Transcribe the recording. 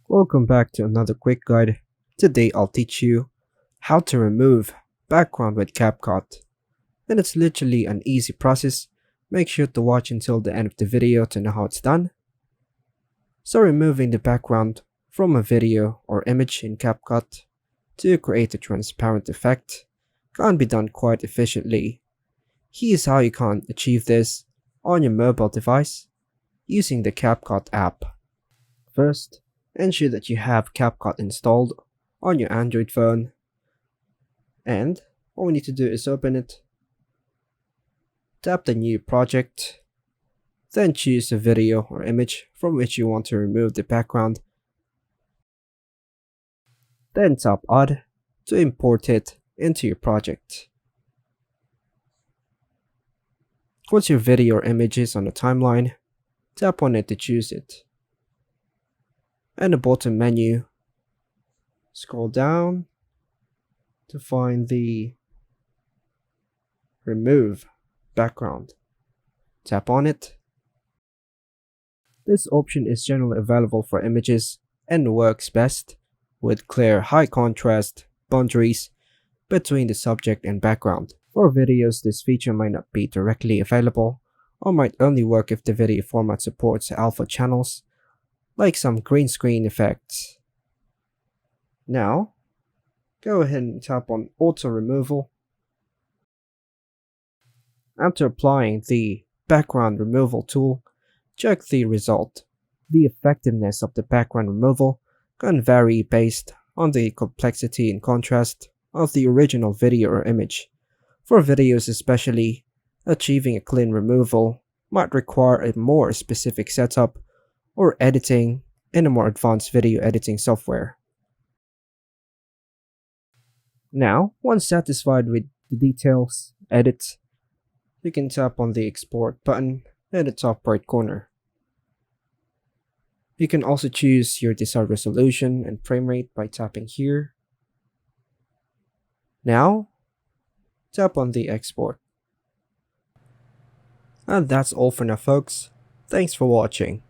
Welcome back to another quick guide. Today I'll teach you how to remove background with CapCut. And it's literally an easy process. Make sure to watch until the end of the video to know how it's done. So removing the background from a video or image in CapCut to create a transparent effect can be done quite efficiently. Here's how you can achieve this on your mobile device using the CapCut app. First, ensure that you have CapCut installed on your Android phone, and all we need to do is open it, tap the new project, then choose a video or image from which you want to remove the background, then tap Add to import it into your project. Once your video or image is on the timeline, tap on it to choose it. And the bottom menu, scroll down to find the Remove Background. Tap on it. This option is generally available for images and works best with clear high contrast boundaries between the subject and background. For videos, this feature might not be directly available or might only work if the video format supports alpha channels, like some green screen effects. Now, go ahead and tap on Auto Removal. After applying the background removal tool, check the result. The effectiveness of the background removal can vary based on the complexity and contrast of the original video or image. For videos especially, achieving a clean removal might require a more specific setup or editing in a more advanced video editing software. Now, once satisfied with the details, edit, you can tap on the Export button in the top right corner. You can also choose your desired resolution and frame rate by tapping here. Now, tap on the Export. And that's all for now, folks. Thanks for watching.